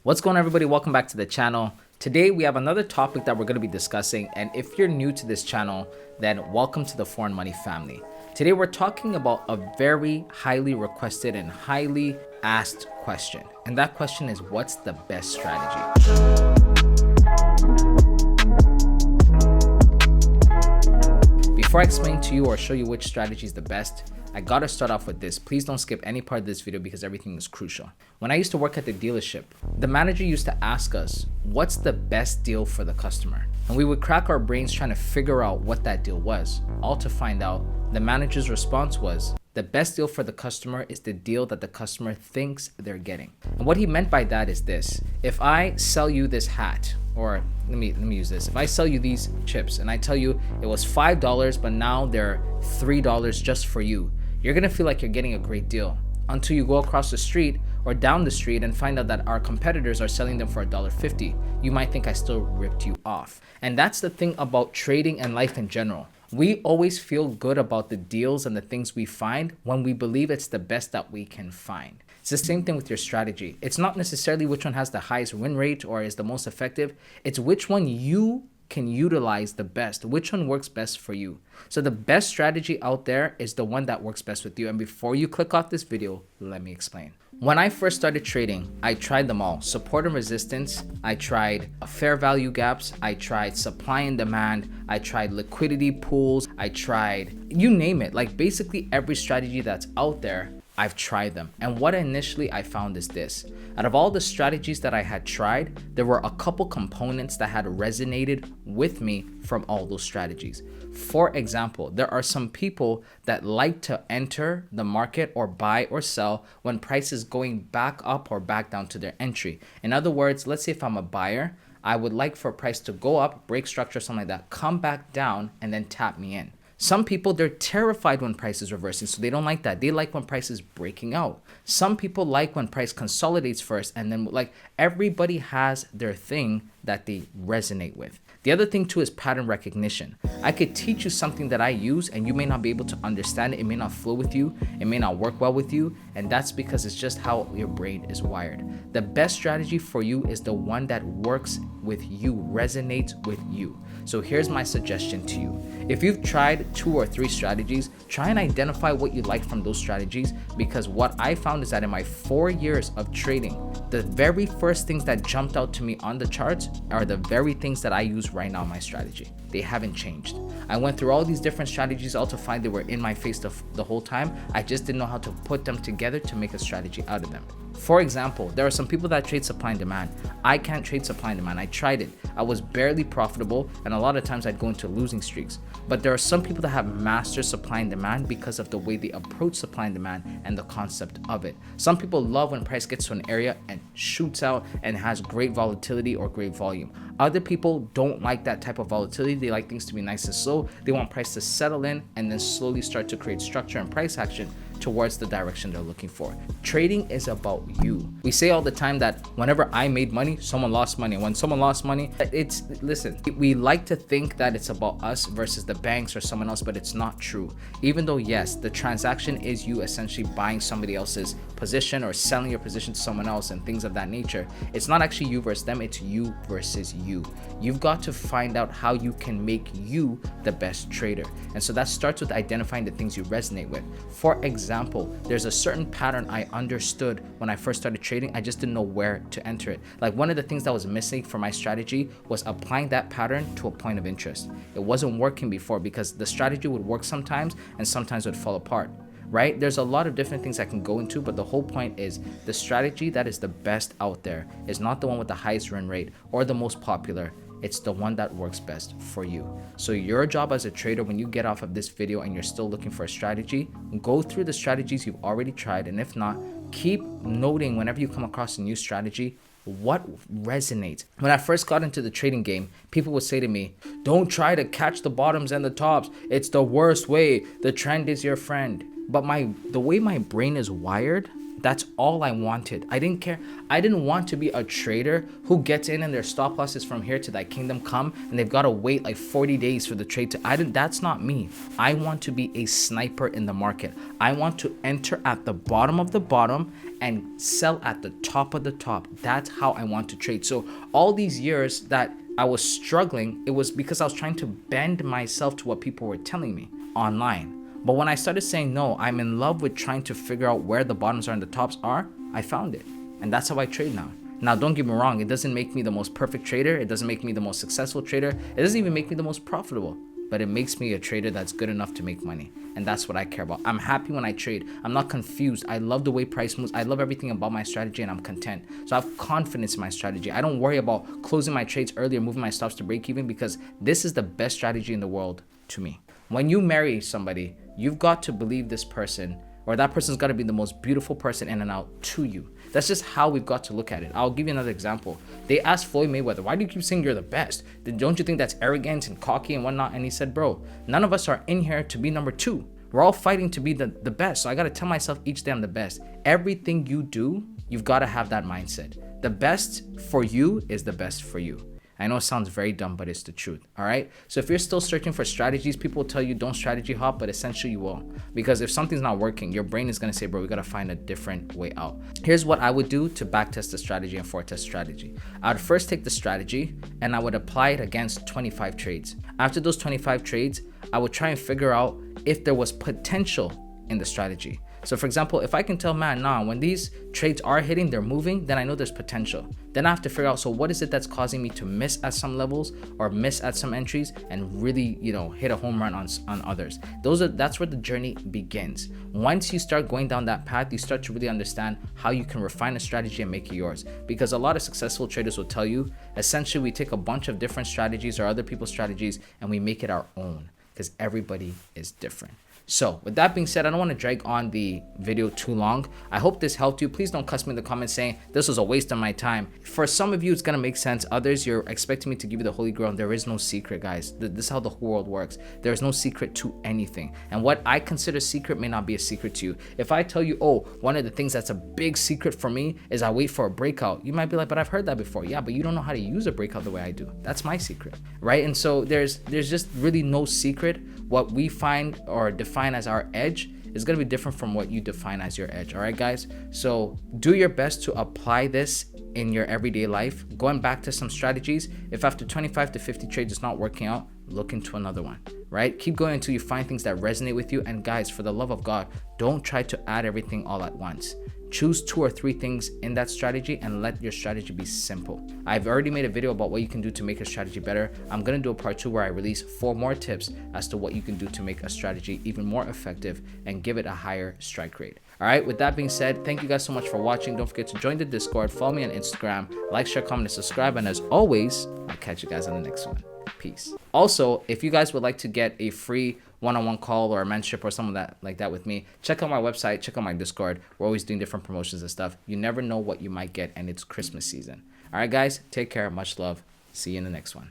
What's going on, everybody? Welcome back to the channel. Today we have another topic that we're going to be discussing, and if you're new to this channel, then welcome to the Foreign Money family. Today we're talking about a very highly requested and highly asked question, and that question is, what's the best strategy? Before I explain to you or show you which strategy is the best, I gotta start off with this. Please don't skip any part of this video because everything is crucial. When I used to work at the dealership, the manager used to ask us, what's the best deal for the customer? And we would crack our brains trying to figure out what that deal was. All to find out, the manager's response was, the best deal for the customer is the deal that the customer thinks they're getting. And what he meant by that is this: if I sell you this hat, or let me use this. If I sell you these chips and I tell you it was $5, but now they're $3 just for you, you're gonna feel like you're getting a great deal until you go across the street or down the street and find out that our competitors are selling them for $1.50. You might think I still ripped you off. And that's the thing about trading and life in general. We always feel good about the deals and the things we find when we believe it's the best that we can find. It's the same thing with your strategy. It's not necessarily which one has the highest win rate or is the most effective. It's which one you can utilize the best, which one works best for you. So the best strategy out there is the one that works best with you. And before you click off this video, let me explain. When I first started trading, I tried them all. Support and resistance, I tried fair value gaps, I tried supply and demand, I tried liquidity pools, I tried, you name it. Like basically every strategy that's out there, I've tried them. And what initially I found is this: out of all the strategies that I had tried, there were a couple components that had resonated with me from all those strategies. For example, there are some people that like to enter the market or buy or sell when price is going back up or back down to their entry. In other words, let's say if I'm a buyer, I would like for price to go up, break structure, something like that, come back down, and then tap me in. Some people, they're terrified when price is reversing, so they don't like that. They like when price is breaking out. Some people like when price consolidates first, and then like everybody has their thing that they resonate with. The other thing too is pattern recognition. I could teach you something that I use and you may not be able to understand it. It may not flow with you. It may not work well with you. And that's because it's just how your brain is wired. The best strategy for you is the one that works with you, resonates with you. So here's my suggestion to you. If you've tried 2 or 3 strategies, try and identify what you like from those strategies, because what I found is that in my 4 years of trading, the very first things that jumped out to me on the charts are the very things that I use right now in my strategy. They haven't changed. I went through all these different strategies all to find they were in my face the whole time. I just didn't know how to put them together to make a strategy out of them. For example, there are some people that trade supply and demand. I can't trade supply and demand. I tried it. I was barely profitable, and a lot of times I'd go into losing streaks. But there are some people that have mastered supply and demand because of the way they approach supply and demand and the concept of it. Some people love when price gets to an area and shoots out and has great volatility or great volume. Other people don't like that type of volatility. They like things to be nice and slow. They want price to settle in and then slowly start to create structure and price action towards the direction they're looking for. Trading is about you. We say all the time that whenever I made money, someone lost money. When someone lost money, listen, we like to think that it's about us versus the banks or someone else, but it's not true. Even though, yes, the transaction is you essentially buying somebody else's position or selling your position to someone else and things of that nature, it's not actually you versus them, it's you versus you. You've got to find out how you can make you the best trader. And so that starts with identifying the things you resonate with. For example, there's a certain pattern I understood when I first started trading. I just didn't know where to enter it. Like one of the things that was missing for my strategy was applying that pattern to a point of interest. It wasn't working before because the strategy would work sometimes and sometimes would fall apart. Right? There's a lot of different things I can go into, but the whole point is the strategy that is the best out there is not the one with the highest win rate or the most popular. It's the one that works best for you. So your job as a trader, when you get off of this video and you're still looking for a strategy, go through the strategies you've already tried. And if not, keep noting whenever you come across a new strategy, what resonates. When I first got into the trading game, people would say to me, don't try to catch the bottoms and the tops. It's the worst way. The trend is your friend. But the way my brain is wired, That's all I wanted. I didn't care. I didn't want to be a trader who gets in and their stop loss is from here to thy kingdom come and they've got to wait like 40 days for the trade to, that's not me. I want to be a sniper in the market. I want to enter at the bottom of the bottom and sell at the top of the top. That's how I want to trade. So all these years that I was struggling, it was because I was trying to bend myself to what people were telling me online. But when I started saying, no, I'm in love with trying to figure out where the bottoms are and the tops are, I found it. And that's how I trade now. Now, don't get me wrong. It doesn't make me the most perfect trader. It doesn't make me the most successful trader. It doesn't even make me the most profitable. But it makes me a trader that's good enough to make money. And that's what I care about. I'm happy when I trade. I'm not confused. I love the way price moves. I love everything about my strategy and I'm content. So I have confidence in my strategy. I don't worry about closing my trades early or moving my stops to break even because this is the best strategy in the world to me. When you marry somebody, you've got to believe this person or that person's got to be the most beautiful person in and out to you. That's just how we've got to look at it. I'll give you another example. They asked Floyd Mayweather, why do you keep saying you're the best? Don't you think that's arrogant and cocky and whatnot? And he said, bro, none of us are in here to be number 2. We're all fighting to be the best. So I got to tell myself each day I'm the best. Everything you do, you've got to have that mindset. The best for you is the best for you. I know it sounds very dumb, but it's the truth. All right. So if you're still searching for strategies, people will tell you don't strategy hop, but essentially you will. Because if something's not working, your brain is going to say, bro, we got to find a different way out. Here's what I would do to backtest the strategy and foretest strategy. I would first take the strategy and I would apply it against 25 trades. After those 25 trades, I would try and figure out if there was potential in the strategy. So for example, if I can tell, man, nah, when these trades are hitting, they're moving, then I know there's potential. Then I have to figure out, so what is it that's causing me to miss at some levels or miss at some entries and really, hit a home run on others. That's where the journey begins. Once you start going down that path, you start to really understand how you can refine a strategy and make it yours. Because a lot of successful traders will tell you, essentially we take a bunch of different strategies or other people's strategies and we make it our own because everybody is different. So with that being said, I don't want to drag on the video too long. I hope this helped you. Please don't cuss me in the comments saying this was a waste of my time. For some of you, it's going to make sense. Others, you're expecting me to give you the holy grail. There is no secret, guys. This is how the whole world works. There is no secret to anything. And what I consider secret may not be a secret to you. If I tell you, oh, one of the things that's a big secret for me is I wait for a breakout, you might be like, but I've heard that before. Yeah, but you don't know how to use a breakout the way I do. That's my secret, right? And so there's just really no secret. What we find or define as our edge is going to be different from what you define as your edge. All right, guys. So do your best to apply this in your everyday life. Going back to some strategies. If after 25 to 50 trades it's not working out, look into another one, right? Keep going until you find things that resonate with you. And guys, for the love of God, don't try to add everything all at once. Choose 2 or 3 things in that strategy and let your strategy be simple. I've already made a video about what you can do to make a strategy better. I'm going to do a part 2 where I release 4 more tips as to what you can do to make a strategy even more effective and give it a higher strike rate. All right, with that being said, thank you guys so much for watching. Don't forget to join the Discord, follow me on Instagram, like, share, comment, and subscribe. And as always, I'll catch you guys on the next one. Peace. Also, if you guys would like to get a free one-on-one call or a mentorship or something like that with me, check out my website, check out my Discord. We're always doing different promotions and stuff. You never know what you might get, and it's Christmas season. All right, guys, take care. Much love. See you in the next one.